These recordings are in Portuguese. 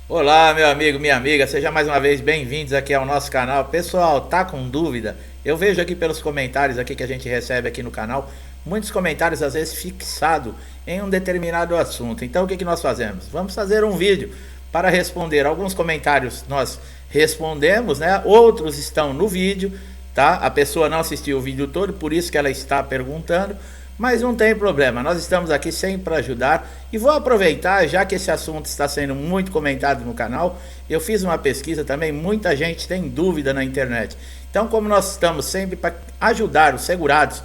Olá, meu amigo, minha amiga, seja mais uma vez bem-vindos aqui ao nosso canal. Pessoal, tá com dúvida? Eu vejo aqui pelos comentários aqui que a gente recebe aqui no canal, muitos comentários às vezes fixados em um determinado assunto. Então o que nós fazemos? Vamos fazer um vídeo para responder alguns comentários. Nós respondemos, né? Outros estão no vídeo, tá? A pessoa não assistiu o vídeo todo, por isso que ela está perguntando. Mas não tem problema, nós estamos aqui sempre para ajudar e vou aproveitar, já que esse assunto está sendo muito comentado no canal, eu fiz uma pesquisa também, muita gente tem dúvida na internet. Então, como nós estamos sempre para ajudar os segurados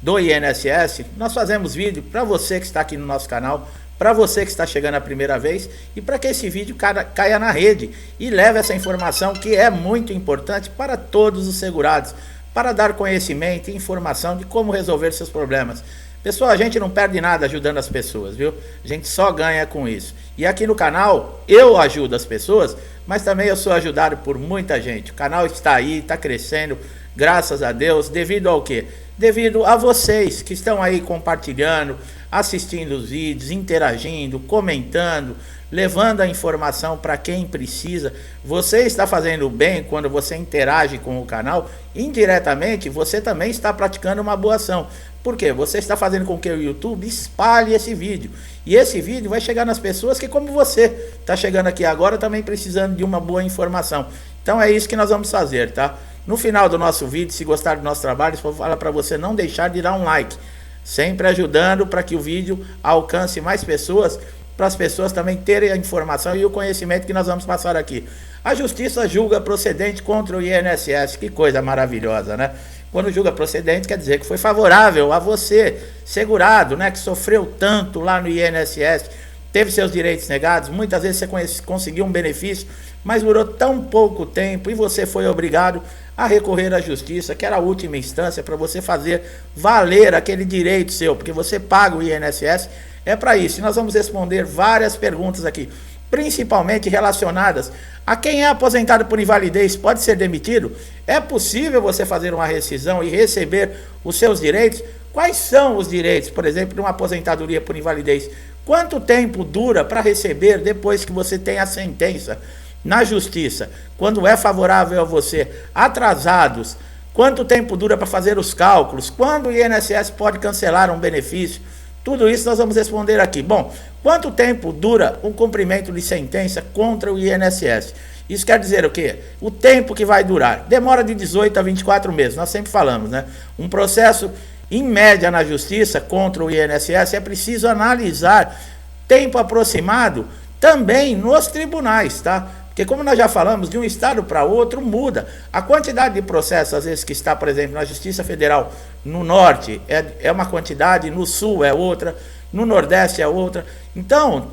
do INSS, nós fazemos vídeo para você que está aqui no nosso canal, para você que está chegando a primeira vez e para que esse vídeo caia na rede e leve essa informação que é muito importante para todos os segurados, para dar conhecimento e informação de como resolver seus problemas. Pessoal, a gente não perde nada ajudando as pessoas, viu? A gente só ganha com isso. E aqui no canal, eu ajudo as pessoas, mas também eu sou ajudado por muita gente. O canal está aí, está crescendo, graças a Deus, devido ao quê? Devido a vocês que estão aí compartilhando, assistindo os vídeos, interagindo, comentando, levando a informação para quem precisa. Você está fazendo bem quando você interage com o canal. Indiretamente, você também está praticando uma boa ação. Por quê? Você está fazendo com que o YouTube espalhe esse vídeo. E esse vídeo vai chegar nas pessoas que, como você, está chegando aqui agora também precisando de uma boa informação. Então é isso que nós vamos fazer, tá? No final do nosso vídeo, se gostar do nosso trabalho, eu vou falar para você não deixar de dar um like. Sempre ajudando para que o vídeo alcance mais pessoas, para as pessoas também terem a informação e o conhecimento que nós vamos passar aqui. A justiça julga procedente contra o INSS, que coisa maravilhosa, né? Quando julga procedente, quer dizer que foi favorável a você, segurado, né? Que sofreu tanto lá no INSS, teve seus direitos negados, muitas vezes você conseguiu um benefício, mas durou tão pouco tempo e você foi obrigado a recorrer à justiça, que era a última instância para você fazer valer aquele direito seu, porque você paga o INSS, é para isso. E nós vamos responder várias perguntas aqui, principalmente relacionadas a quem é aposentado por invalidez, pode ser demitido? É possível você fazer uma rescisão e receber os seus direitos? Quais são os direitos, por exemplo, de uma aposentadoria por invalidez? Quanto tempo dura para receber depois que você tem a sentença na justiça? Quando é favorável a você? Atrasados? Quanto tempo dura para fazer os cálculos? Quando o INSS pode cancelar um benefício? Tudo isso nós vamos responder aqui. Bom, quanto tempo dura o cumprimento de sentença contra o INSS? Isso quer dizer o quê? O tempo que vai durar. Demora de 18 a 24 meses, nós sempre falamos, né? Um processo, em média, na justiça contra o INSS, é preciso analisar tempo aproximado também nos tribunais, tá? Porque como nós já falamos, de um estado para outro muda. A quantidade de processos, às vezes, que está, por exemplo, na Justiça Federal no Norte é uma quantidade, no Sul é outra, no Nordeste é outra. Então,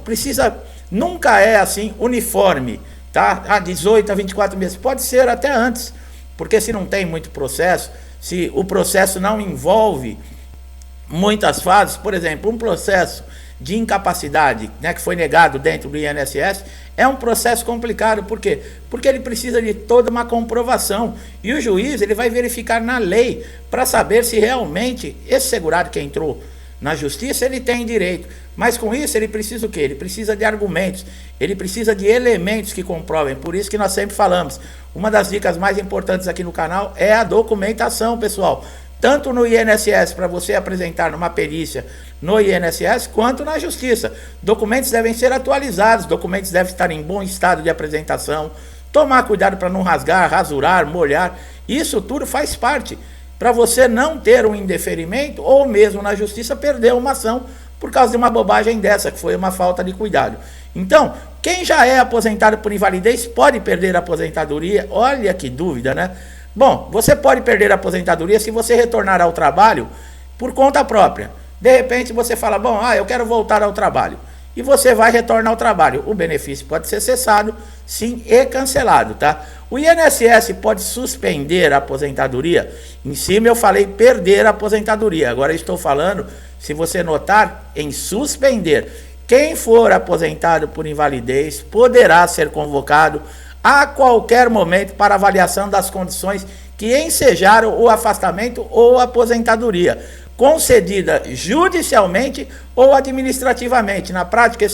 nunca é assim uniforme, tá? 18 a 24 meses, pode ser até antes, porque se não tem muito processo, se o processo não envolve muitas fases, por exemplo, um processo de incapacidade, né, que foi negado dentro do INSS, é um processo complicado. Por quê? Porque ele precisa de toda uma comprovação e o juiz ele vai verificar na lei para saber se realmente esse segurado que entrou na justiça ele tem direito. Mas com isso ele precisa o quê? Ele precisa de argumentos, ele precisa de elementos que comprovem. Por isso que nós sempre falamos, uma das dicas mais importantes aqui no canal é a documentação, pessoal. Tanto no INSS, para você apresentar numa perícia no INSS, quanto na justiça. Documentos devem ser atualizados, documentos devem estar em bom estado de apresentação, tomar cuidado para não rasgar, rasurar, molhar. Isso tudo faz parte para você não ter um indeferimento ou mesmo na justiça perder uma ação por causa de uma bobagem dessa, que foi uma falta de cuidado. Então, quem já é aposentado por invalidez pode perder a aposentadoria? Olha que dúvida, né? Bom, você pode perder a aposentadoria se você retornar ao trabalho por conta própria. De repente você fala, bom, eu quero voltar ao trabalho. E você vai retornar ao trabalho. O benefício pode ser cessado, sim, e cancelado, tá? O INSS pode suspender a aposentadoria. Em cima eu falei perder a aposentadoria. Agora eu estou falando, se você notar, em suspender. Quem for aposentado por invalidez poderá ser convocado a qualquer momento para avaliação das condições que ensejaram o afastamento ou aposentadoria, concedida judicialmente ou administrativamente. Na prática,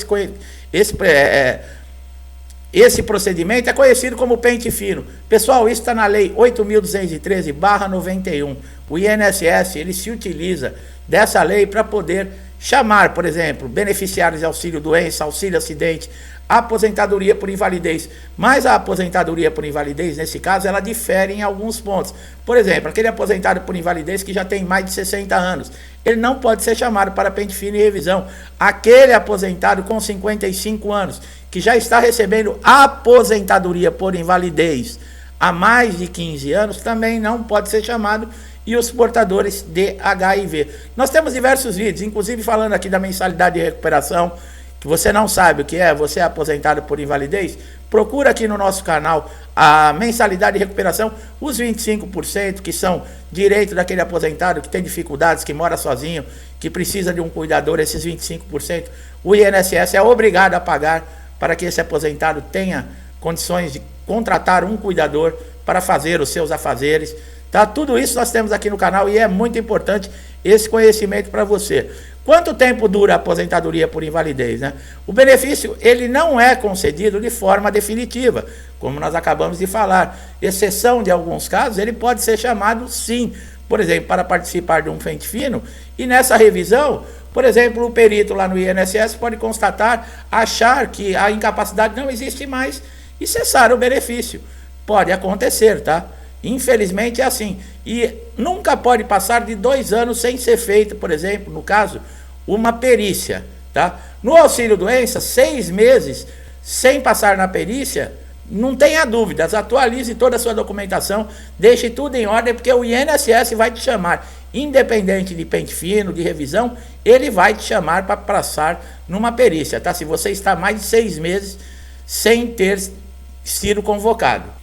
Esse procedimento é conhecido como pente fino. Pessoal, isso está na lei 8.213/91. O INSS, ele se utiliza dessa lei para poder chamar, por exemplo, beneficiários de auxílio-doença, auxílio-acidente, aposentadoria por invalidez. Mas a aposentadoria por invalidez, nesse caso, ela difere em alguns pontos. Por exemplo, aquele aposentado por invalidez que já tem mais de 60 anos, ele não pode ser chamado para pente fino e revisão. Aquele aposentado com 55 anos, que já está recebendo aposentadoria por invalidez há mais de 15 anos, também não pode ser chamado, e os portadores de HIV. Nós temos diversos vídeos, inclusive falando aqui da mensalidade de recuperação, que você não sabe o que é, você é aposentado por invalidez, procura aqui no nosso canal a mensalidade de recuperação, os 25% que são direito daquele aposentado que tem dificuldades, que mora sozinho, que precisa de um cuidador, esses 25%, o INSS é obrigado a pagar para que esse aposentado tenha condições de contratar um cuidador para fazer os seus afazeres. Tá? Tudo isso nós temos aqui no canal e é muito importante esse conhecimento para você. Quanto tempo dura a aposentadoria por invalidez, né? O benefício, ele não é concedido de forma definitiva, como nós acabamos de falar. Exceção de alguns casos, ele pode ser chamado sim, por exemplo, para participar de um pente fino, e nessa revisão, por exemplo, o perito lá no INSS pode constatar, achar que a incapacidade não existe mais e cessar o benefício. Pode acontecer, tá? Infelizmente é assim, e nunca pode passar de 2 anos sem ser feito, por exemplo, no caso, uma perícia, tá? No auxílio-doença, 6 meses sem passar na perícia, não tenha dúvidas, atualize toda a sua documentação, deixe tudo em ordem, porque o INSS vai te chamar, independente de pente fino, de revisão, ele vai te chamar para passar numa perícia, tá? Se você está mais de 6 meses sem ter sido convocado.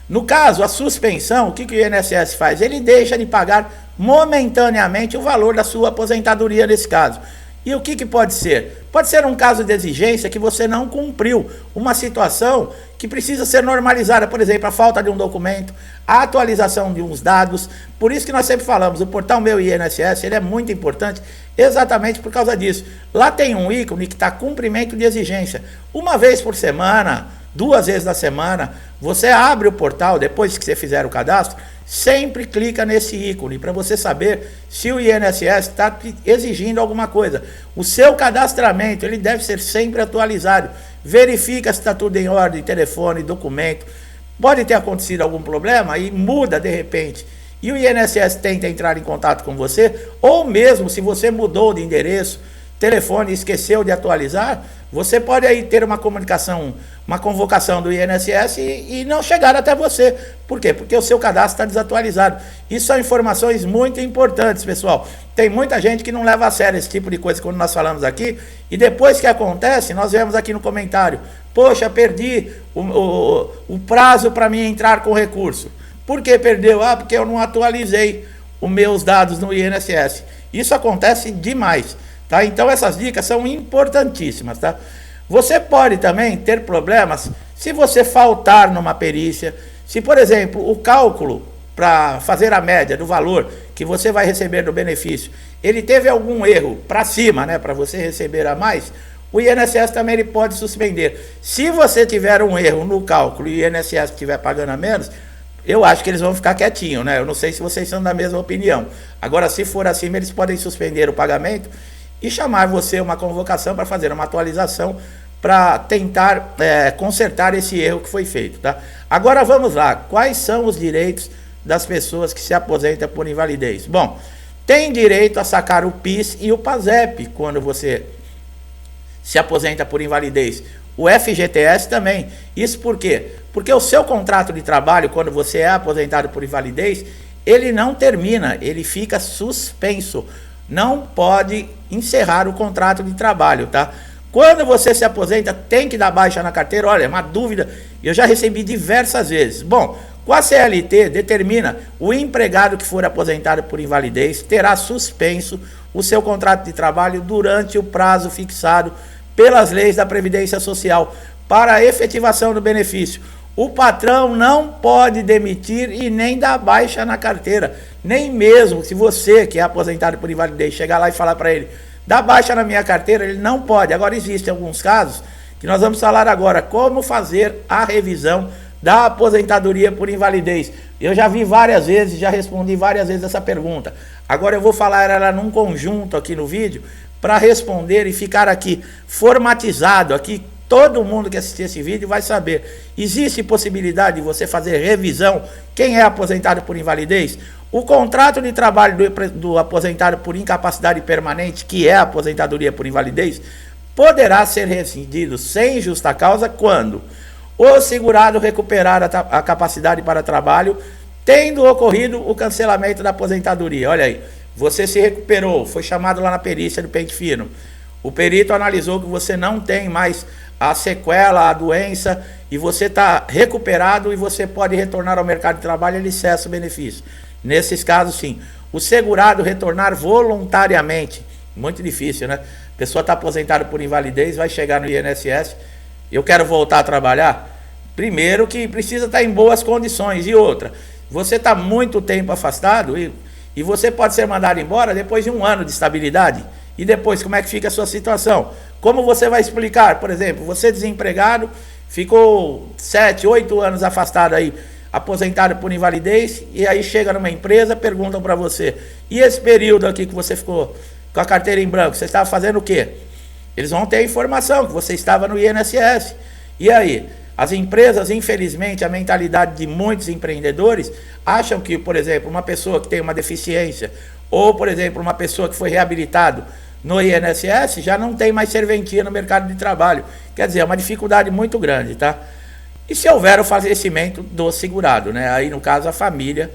No caso, a suspensão, o que o INSS faz? Ele deixa de pagar momentaneamente o valor da sua aposentadoria nesse caso. E o que pode ser? Pode ser um caso de exigência que você não cumpriu, uma situação que precisa ser normalizada, por exemplo, a falta de um documento, a atualização de uns dados. Por isso que nós sempre falamos, o portal Meu INSS, ele é muito importante exatamente por causa disso. Lá tem um ícone que está cumprimento de exigência. Uma vez por semana, 2 vezes na semana, você abre o portal, depois que você fizer o cadastro, sempre clica nesse ícone para você saber se o INSS está exigindo alguma coisa. O seu cadastramento, ele deve ser sempre atualizado. Verifica se está tudo em ordem, telefone, documento. Pode ter acontecido algum problema e muda de repente. E o INSS tenta entrar em contato com você, ou mesmo se você mudou de endereço, telefone, esqueceu de atualizar, você pode aí ter uma comunicação, uma convocação do INSS e não chegar até você. Por quê? Porque o seu cadastro está desatualizado. Isso são informações muito importantes, pessoal. Tem muita gente que não leva a sério esse tipo de coisa quando nós falamos aqui, e depois que acontece, nós vemos aqui no comentário, poxa, perdi o prazo para mim entrar com recurso. Por que perdeu? Ah, porque eu não atualizei os meus dados no INSS. Isso acontece demais. Tá? Então essas dicas são importantíssimas, tá? Você pode também ter problemas se você faltar numa perícia, se por exemplo o cálculo para fazer a média do valor que você vai receber do benefício, ele teve algum erro para cima, né, para você receber a mais, o INSS também ele pode suspender. Se você tiver um erro no cálculo e o INSS estiver pagando a menos, eu acho que eles vão ficar quietinhos, né? Eu não sei se vocês são da mesma opinião. Agora, se for assim, eles podem suspender o pagamento e chamar você uma convocação para fazer uma atualização para tentar consertar esse erro que foi feito, tá? Agora vamos lá, quais são os direitos das pessoas que se aposentam por invalidez? Bom, tem direito a sacar o PIS e o PASEP quando você se aposenta por invalidez. O FGTS também. Isso por quê? Porque o seu contrato de trabalho, quando você é aposentado por invalidez, ele não termina, ele fica suspenso. Não pode encerrar o contrato de trabalho, tá? Quando você se aposenta, tem que dar baixa na carteira. Olha, é uma dúvida, eu já recebi diversas vezes. Bom, com a CLT determina o empregado que for aposentado por invalidez terá suspenso o seu contrato de trabalho durante o prazo fixado pelas leis da Previdência Social para a efetivação do benefício. O patrão não pode demitir e nem dar baixa na carteira. Nem mesmo se você, que é aposentado por invalidez, chegar lá e falar para ele, dá baixa na minha carteira, ele não pode. Agora existem alguns casos que nós vamos falar agora como fazer a revisão da aposentadoria por invalidez. Eu já vi várias vezes, já respondi várias vezes essa pergunta. Agora eu vou falar ela num conjunto aqui no vídeo para responder e ficar aqui formatizado. Aqui todo mundo que assistir esse vídeo vai saber. Existe possibilidade de você fazer revisão? Quem é aposentado por invalidez? O contrato de trabalho do aposentado por incapacidade permanente, que é a aposentadoria por invalidez, poderá ser rescindido sem justa causa quando o segurado recuperar a capacidade para trabalho, tendo ocorrido o cancelamento da aposentadoria. Olha aí, você se recuperou, foi chamado lá na perícia do pente fino. O perito analisou que você não tem mais a sequela, a doença, e você está recuperado e você pode retornar ao mercado de trabalho, ele cessa o benefício. Nesses casos, sim. O segurado retornar voluntariamente, muito difícil, né? A pessoa está aposentada por invalidez, vai chegar no INSS, eu quero voltar a trabalhar. Primeiro que precisa estar em boas condições, e outra, você está muito tempo afastado e você pode ser mandado embora depois de 1 ano de estabilidade. E depois, como é que fica a sua situação? Como você vai explicar? Por exemplo, você desempregado, ficou 7, 8 anos afastado aí, aposentado por invalidez, e aí chega numa empresa, perguntam para você, e esse período aqui que você ficou com a carteira em branco, você estava fazendo o quê? Eles vão ter a informação que você estava no INSS. E aí? As empresas, infelizmente, a mentalidade de muitos empreendedores acham que, por exemplo, uma pessoa que tem uma deficiência, ou, por exemplo, uma pessoa que foi reabilitado no INSS, já não tem mais serventia no mercado de trabalho. Quer dizer, é uma dificuldade muito grande, tá? E se houver o falecimento do segurado, né? Aí, no caso, a família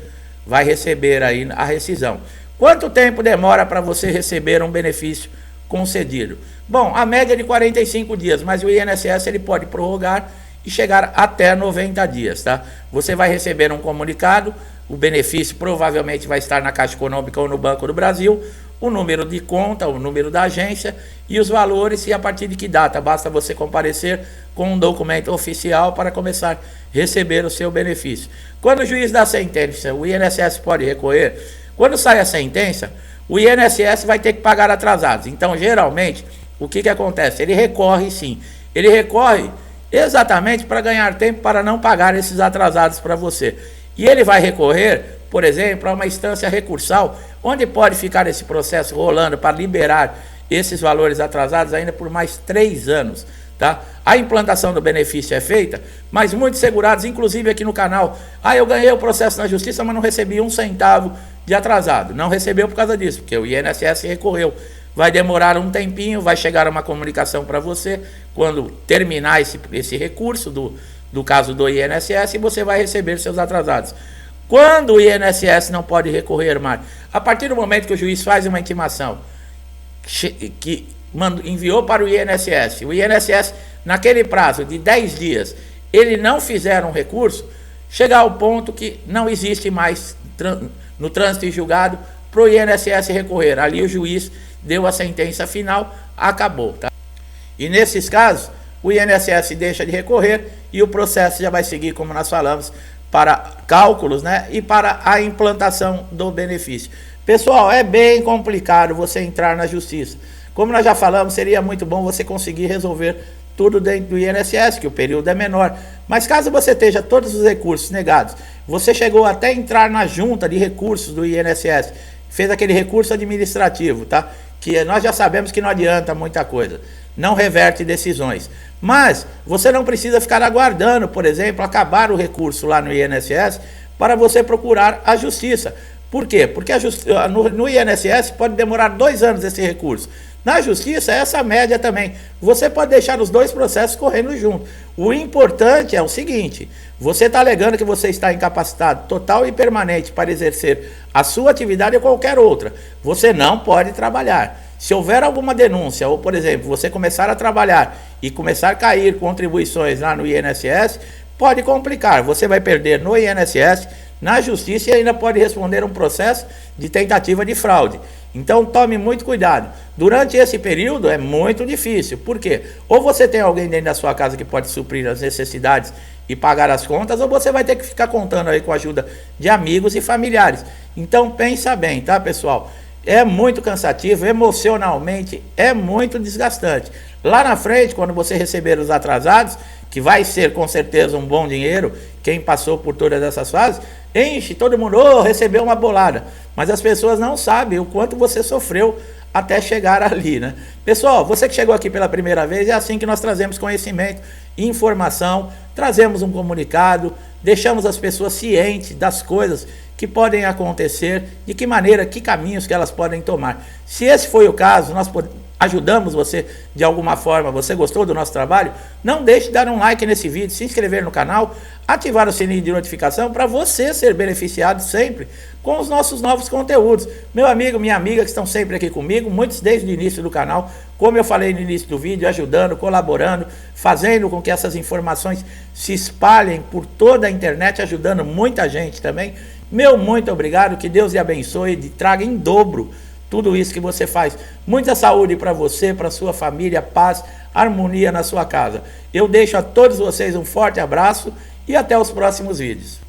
vai receber aí a rescisão. Quanto tempo demora para você receber um benefício concedido? Bom, a média é de 45 dias, mas o INSS ele pode prorrogar e chegar até 90 dias, tá? Você vai receber um comunicado, o benefício provavelmente vai estar na Caixa Econômica ou no Banco do Brasil, o número de conta, o número da agência e os valores e a partir de que data. Basta você comparecer com um documento oficial para começar a receber o seu benefício. Quando o juiz dá sentença, o INSS pode recorrer. Quando sai a sentença, o INSS vai ter que pagar atrasados. Então, geralmente, o que acontece? Ele recorre sim. Ele recorre exatamente para ganhar tempo para não pagar esses atrasados para você. E ele vai recorrer, por exemplo, a uma instância recursal, onde pode ficar esse processo rolando para liberar esses valores atrasados ainda por mais 3 anos. Tá? A implantação do benefício é feita, mas muitos segurados, inclusive aqui no canal, eu ganhei o processo na justiça, mas não recebi 1 centavo de atrasado. Não recebeu por causa disso, porque o INSS recorreu. Vai demorar um tempinho, vai chegar uma comunicação para você quando terminar esse recurso do caso do INSS e você vai receber seus atrasados. Quando o INSS não pode recorrer, Mário? A partir do momento que o juiz faz uma intimação que enviou para o INSS, naquele prazo de 10 dias, ele não fizer um recurso, chega ao ponto que não existe mais no trânsito e julgado para o INSS recorrer. Ali o juiz deu a sentença final, acabou. Tá? E nesses casos, o INSS deixa de recorrer e o processo já vai seguir, como nós falamos, para cálculos, né, e para a implantação do benefício. Pessoal, é bem complicado você entrar na justiça. Como nós já falamos, seria muito bom você conseguir resolver tudo dentro do INSS, que o período é menor. Mas caso você esteja todos os recursos negados, você chegou até entrar na junta de recursos do INSS, fez aquele recurso administrativo, tá? Que nós já sabemos que não adianta muita coisa, não reverte decisões. Mas você não precisa ficar aguardando, por exemplo, acabar o recurso lá no INSS para você procurar a justiça. Por quê? Porque no INSS pode demorar 2 anos esse recurso. Na justiça, essa média também. Você pode deixar os 2 processos correndo junto. O importante é o seguinte: você está alegando que você está incapacitado total e permanente para exercer a sua atividade ou qualquer outra. Você não pode trabalhar. Se houver alguma denúncia, ou por exemplo, você começar a trabalhar e começar a cair contribuições lá no INSS, pode complicar. Você vai perder no INSS, na justiça e ainda pode responder um processo de tentativa de fraude. Então tome muito cuidado. Durante esse período é muito difícil. Por quê? Ou você tem alguém dentro da sua casa que pode suprir as necessidades e pagar as contas, ou você vai ter que ficar contando aí com a ajuda de amigos e familiares. Então pensa bem, tá, pessoal? é muito cansativo, emocionalmente é muito desgastante. Lá na frente, quando você receber os atrasados, que vai ser com certeza um bom dinheiro, quem passou por todas essas fases, enche, todo mundo, recebeu uma bolada. Mas as pessoas não sabem o quanto você sofreu até chegar ali, né? Pessoal, você que chegou aqui pela primeira vez, é assim que nós trazemos conhecimento, informação, trazemos um comunicado, deixamos as pessoas cientes das coisas que podem acontecer, de que maneira, que caminhos que elas podem tomar. Se esse foi o caso, nós ajudamos você de alguma forma, você gostou do nosso trabalho, não deixe de dar um like nesse vídeo, se inscrever no canal, ativar o sininho de notificação para você ser beneficiado sempre com os nossos novos conteúdos. Meu amigo, minha amiga que estão sempre aqui comigo, muitos desde o início do canal, como eu falei no início do vídeo, ajudando, colaborando, fazendo com que essas informações se espalhem por toda a internet, ajudando muita gente também. Meu muito obrigado, que Deus lhe abençoe e traga em dobro tudo isso que você faz. Muita saúde para você, para sua família, paz, harmonia na sua casa. Eu deixo a todos vocês um forte abraço e até os próximos vídeos.